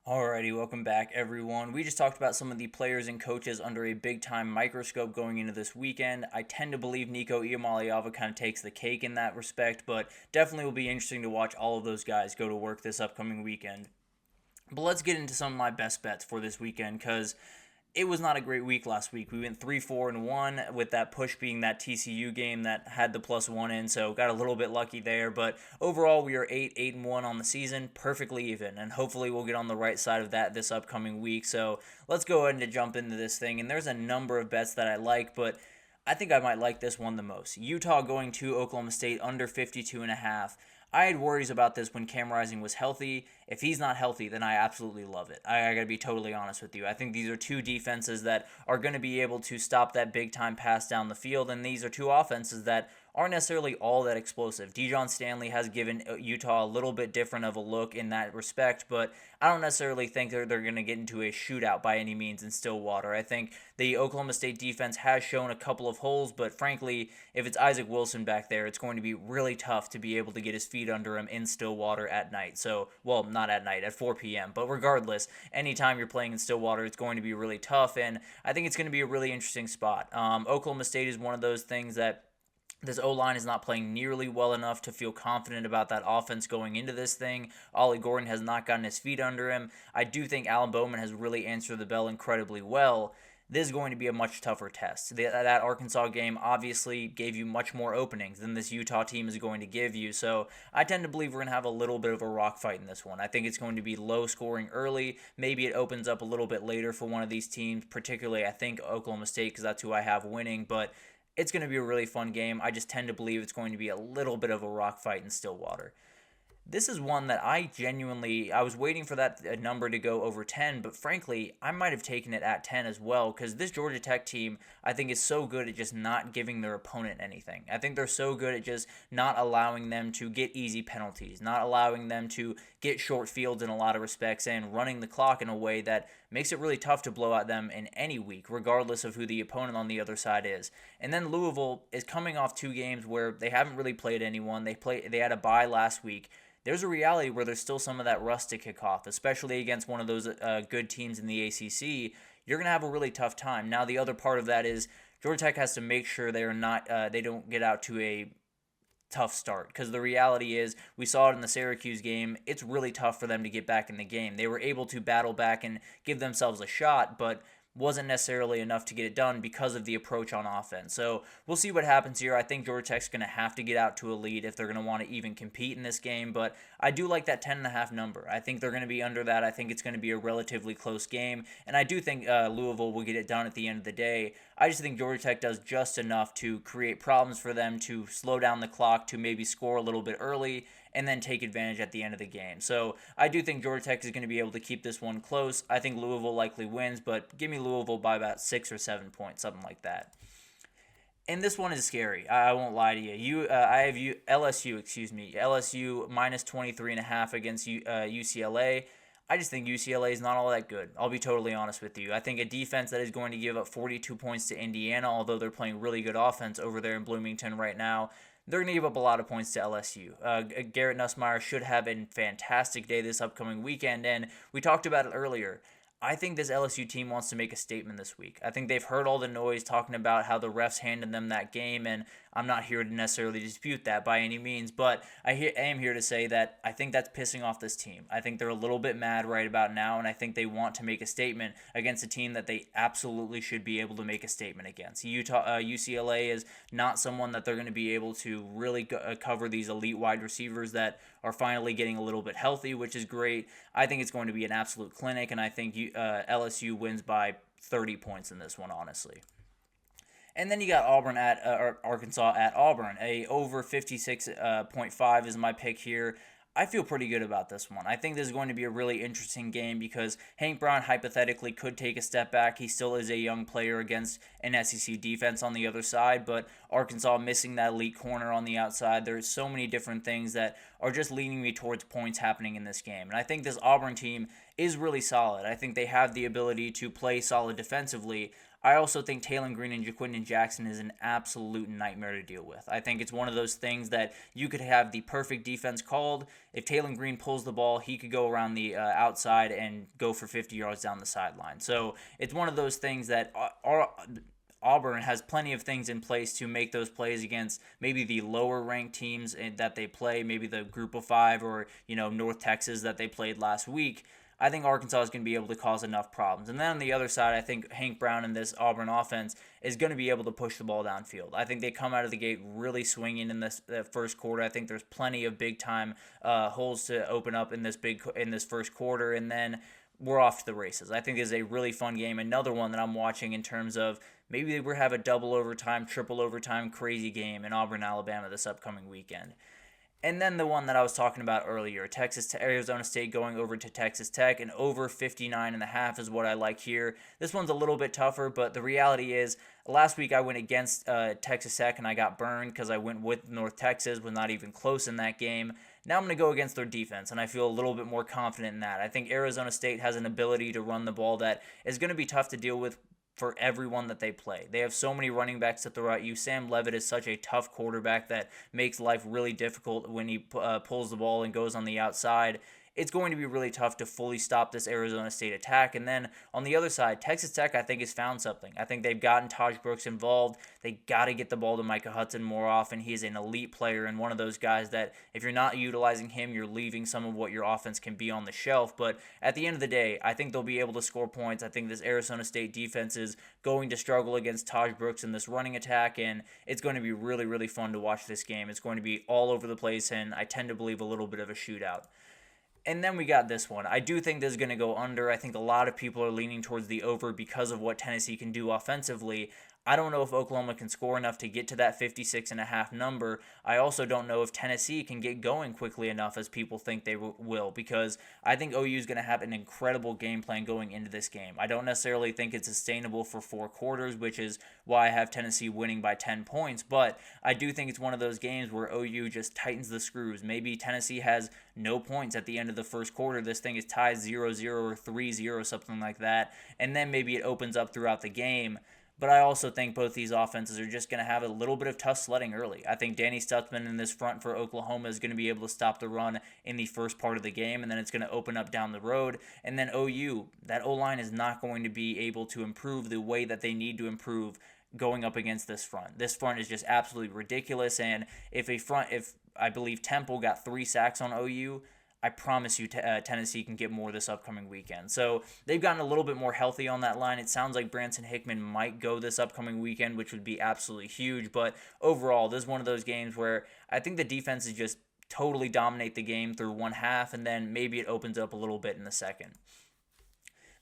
Alrighty, welcome back, everyone. We just talked about some of the players and coaches under a big time microscope going into this weekend. I tend to believe Nico Iamaleava kind of takes the cake in that respect, but definitely will be interesting to watch all of those guys go to work this upcoming weekend. But let's get into some of my best bets for this weekend because it was not a great week last week. We went 3-4-1 with that push being that TCU game that had the +1 in, so got a little bit lucky there. But overall, we are 8-8-1 on the season, perfectly even, and hopefully we'll get on the right side of that this upcoming week. So let's go ahead and jump into this thing. And there's a number of bets that I like, but I think I might like this one the most. Utah going to Oklahoma State under 52.5. I had worries about this when Cam Rising was healthy. If he's not healthy, then I absolutely love it. I got to be totally honest with you. I think these are two defenses that are going to be able to stop that big time pass down the field, and these are two offenses that aren't necessarily all that explosive. Dejon Stanley has given Utah a little bit different of a look in that respect, but I don't necessarily think they're going to get into a shootout by any means in Stillwater. I think the Oklahoma State defense has shown a couple of holes, but frankly, if it's Isaac Wilson back there, it's going to be really tough to be able to get his feet under him in Stillwater at night. So, well, not at night, at 4 p.m., but regardless, anytime you're playing in Stillwater, it's going to be really tough, and I think it's going to be a really interesting spot. Oklahoma State is one of those things that this O-line is not playing nearly well enough to feel confident about that offense going into this thing. Ollie Gordon has not gotten his feet under him. I do think Alan Bowman has really answered the bell incredibly well. This is going to be a much tougher test. That Arkansas game obviously gave you much more openings than this Utah team is going to give you. So I tend to believe we're going to have a little bit of a rock fight in this one. I think it's going to be low scoring early. Maybe it opens up a little bit later for one of these teams, particularly I think Oklahoma State because that's who I have winning. But it's going to be a really fun game. I just tend to believe it's going to be a little bit of a rock fight in Stillwater. This is one that I was waiting for that number to go over 10, but frankly, I might have taken it at 10 as well because this Georgia Tech team, I think, is so good at just not giving their opponent anything. I think they're so good at just not allowing them to get easy penalties, not allowing them to get short fields in a lot of respects, and running the clock in a way that makes it really tough to blow out them in any week, regardless of who the opponent on the other side is. And then Louisville is coming off two games where they haven't really played anyone. They had a bye last week. There's a reality where there's still some of that rust to kick off, especially against one of those good teams in the ACC. You're going to have a really tough time. Now, the other part of that is Georgia Tech has to make sure they don't get out to a tough start because the reality is we saw it in the Syracuse game. It's really tough for them to get back in the game. They were able to battle back and give themselves a shot, but wasn't necessarily enough to get it done because of the approach on offense. So we'll see what happens here. I think Georgia Tech's going to have to get out to a lead if they're going to want to even compete in this game, but I do like that 10.5 number. I think they're going to be under that. I think it's going to be a relatively close game, and I do think Louisville will get it done at the end of the day. I just think Georgia Tech does just enough to create problems for them to slow down the clock, to maybe score a little bit early, and then take advantage at the end of the game. So I do think Georgia Tech is going to be able to keep this one close. I think Louisville likely wins, but give me Louisville by about 6 or 7 points, something like that. And this one is scary. I won't lie to you. I have LSU. Excuse me. LSU minus 23.5 against UCLA. I just think UCLA is not all that good. I'll be totally honest with you. I think a defense that is going to give up 42 points to Indiana, although they're playing really good offense over there in Bloomington right now, they're going to give up a lot of points to LSU. Garrett Nussmeier should have a fantastic day this upcoming weekend, and we talked about it earlier. I think this LSU team wants to make a statement this week. I think they've heard all the noise talking about how the refs handed them that game, and I'm not here to necessarily dispute that by any means, but I am here to say that I think that's pissing off this team. I think they're a little bit mad right about now, and I think they want to make a statement against a team that they absolutely should be able to make a statement against. UCLA is not someone that they're going to be able to really cover these elite wide receivers that are finally getting a little bit healthy, which is great. I think it's going to be an absolute clinic, and I think LSU wins by 30 points in this one, honestly. And then you got Arkansas at Auburn. A over 56.5 is my pick here. I feel pretty good about this one. I think this is going to be a really interesting game because Hank Brown hypothetically could take a step back. He still is a young player against an SEC defense on the other side, but Arkansas missing that elite corner on the outside. There's so many different things that are just leaning me towards points happening in this game. And I think this Auburn team is really solid. I think they have the ability to play solid defensively. I also think Taylor Green and Jaquindon Jackson is an absolute nightmare to deal with. I think it's one of those things that you could have the perfect defense called. If Taylor Green pulls the ball, he could go around the outside and go for 50 yards down the sideline. So it's one of those things that Auburn has plenty of things in place to make those plays against maybe the lower ranked teams that they play, maybe the group of five or, North Texas that they played last week. I think Arkansas is going to be able to cause enough problems. And then on the other side, I think Hank Brown and this Auburn offense is going to be able to push the ball downfield. I think they come out of the gate really swinging in this first quarter. I think there's plenty of big time holes to open up in this first quarter, and then we're off to the races. I think this is a really fun game. Another one that I'm watching in terms of maybe we have a double overtime, triple overtime, crazy game in Auburn, Alabama this upcoming weekend. And then the one that I was talking about earlier, Arizona State going over to Texas Tech, and over 59.5 is what I like here. This one's a little bit tougher, but the reality is last week I went against Texas Tech and I got burned because I went with North Texas, was not even close in that game. Now I'm going to go against their defense, and I feel a little bit more confident in that. I think Arizona State has an ability to run the ball that is going to be tough to deal with for everyone that they play. They have so many running backs to throw at you. Sam Levitt is such a tough quarterback that makes life really difficult when he pulls the ball and goes on the outside. It's going to be really tough to fully stop this Arizona State attack. And then on the other side, Texas Tech, I think, has found something. I think they've gotten Taj Brooks involved. They got to get the ball to Micah Hudson more often. He's an elite player and one of those guys that if you're not utilizing him, you're leaving some of what your offense can be on the shelf. But at the end of the day, I think they'll be able to score points. I think this Arizona State defense is going to struggle against Taj Brooks in this running attack, and it's going to be really, really fun to watch this game. It's going to be all over the place, and I tend to believe a little bit of a shootout. And then we got this one. I do think this is going to go under. I think a lot of people are leaning towards the over because of what Tennessee can do offensively. I don't know if Oklahoma can score enough to get to that 56.5 number. I also don't know if Tennessee can get going quickly enough as people think they will, because I think OU is going to have an incredible game plan going into this game. I don't necessarily think it's sustainable for 4 quarters, which is why I have Tennessee winning by 10 points, but I do think it's one of those games where OU just tightens the screws. Maybe Tennessee has no points at the end of the first quarter. This thing is tied 0-0 or 3-0, something like that, and then maybe it opens up throughout the game. But I also think both these offenses are just going to have a little bit of tough sledding early. I think Danny Stutzman in this front for Oklahoma is going to be able to stop the run in the first part of the game, and then it's going to open up down the road. And then OU, that O-line is not going to be able to improve the way that they need to improve going up against this front. This front is just absolutely ridiculous, and if I believe Temple got 3 sacks on OU, I promise you Tennessee can get more this upcoming weekend. So they've gotten a little bit more healthy on that line. It sounds like Branson Hickman might go this upcoming weekend, which would be absolutely huge. But overall, this is one of those games where I think the defense is just totally dominate the game through one half, and then maybe it opens up a little bit in the second.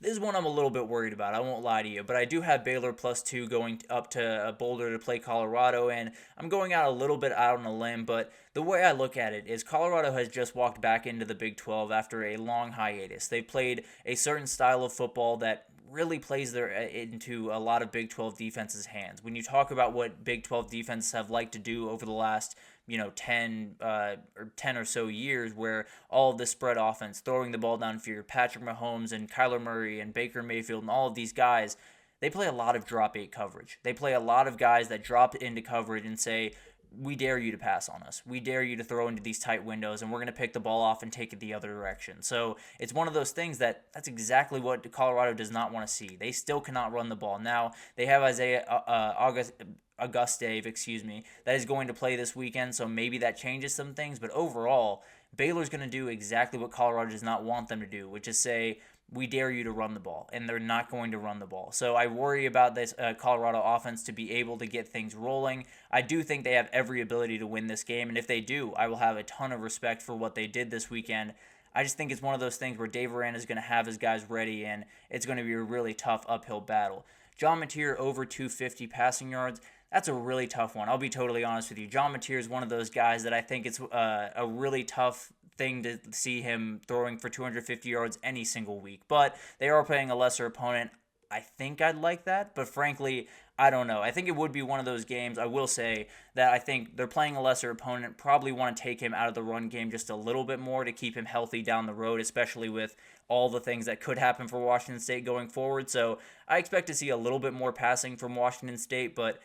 This is one I'm a little bit worried about, I won't lie to you, but I do have Baylor +2 going up to Boulder to play Colorado, and I'm going out a little bit out on a limb, but the way I look at it is Colorado has just walked back into the Big 12 after a long hiatus. They played a certain style of football that really plays into a lot of Big 12 defenses' hands. When you talk about what Big 12 defenses have liked to do over the last 10 or so years, where all of this spread offense, throwing the ball downfield, Patrick Mahomes and Kyler Murray and Baker Mayfield and all of these guys, they play a lot of drop 8 coverage. They play a lot of guys that drop into coverage and say, we dare you to pass on us. We dare you to throw into these tight windows, and we're going to pick the ball off and take it the other direction. So it's one of those things that's exactly what Colorado does not want to see. They still cannot run the ball. Now, they have Auguste, that is going to play this weekend, so maybe that changes some things. But overall, Baylor's going to do exactly what Colorado does not want them to do, which is say, we dare you to run the ball, and they're not going to run the ball. So I worry about this Colorado offense to be able to get things rolling. I do think they have every ability to win this game, and if they do, I will have a ton of respect for what they did this weekend. I just think it's one of those things where Dave Aranda is going to have his guys ready, and it's going to be a really tough uphill battle. John Mateer over 250 passing yards. That's a really tough one. I'll be totally honest with you. John Mateer is one of those guys that I think it's a really tough thing to see him throwing for 250 yards any single week. But they are playing a lesser opponent. I think I'd like that, but frankly, I don't know. I think it would be one of those games. I will say that I think they're playing a lesser opponent, probably want to take him out of the run game just a little bit more to keep him healthy down the road, especially with all the things that could happen for Washington State going forward. So I expect to see a little bit more passing from Washington State, but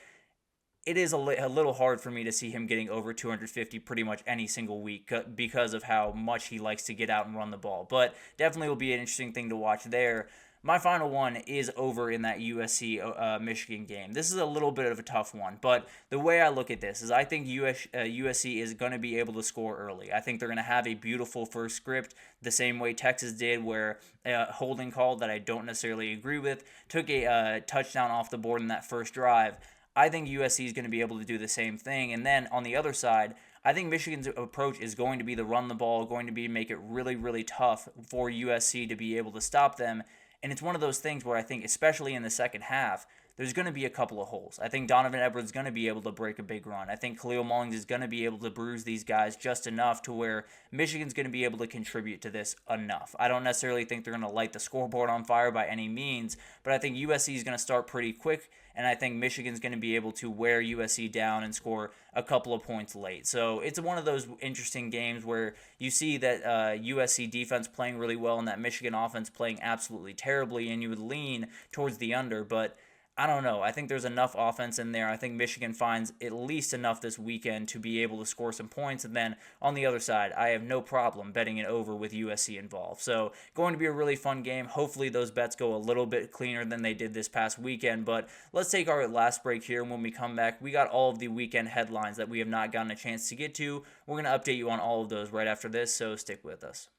it is a little hard for me to see him getting over 250 pretty much any single week because of how much he likes to get out and run the ball. But definitely will be an interesting thing to watch there. My final one is over in that USC Michigan game. This is a little bit of a tough one, but the way I look at this is I think USC is going to be able to score early. I think they're going to have a beautiful first script, the same way Texas did, where a holding call that I don't necessarily agree with took a touchdown off the board in that first drive. I think USC is going to be able to do the same thing. And then on the other side, I think Michigan's approach is going to be to run the ball, going to be make it really, really tough for USC to be able to stop them. And it's one of those things where I think, especially in the second half, there's going to be a couple of holes. I think Donovan Edwards is going to be able to break a big run. I think Khalil Mullings is going to be able to bruise these guys just enough to where Michigan's going to be able to contribute to this enough. I don't necessarily think they're going to light the scoreboard on fire by any means, but I think USC is going to start pretty quick, and I think Michigan's going to be able to wear USC down and score a couple of points late. So it's one of those interesting games where you see that USC defense playing really well and that Michigan offense playing absolutely terribly, and you would lean towards the under, but I don't know. I think there's enough offense in there. I think Michigan finds at least enough this weekend to be able to score some points. And then on the other side, I have no problem betting it over with USC involved. So going to be a really fun game. Hopefully those bets go a little bit cleaner than they did this past weekend. But let's take our last break here. And when we come back, we got all of the weekend headlines that we have not gotten a chance to get to. We're going to update you on all of those right after this. So stick with us.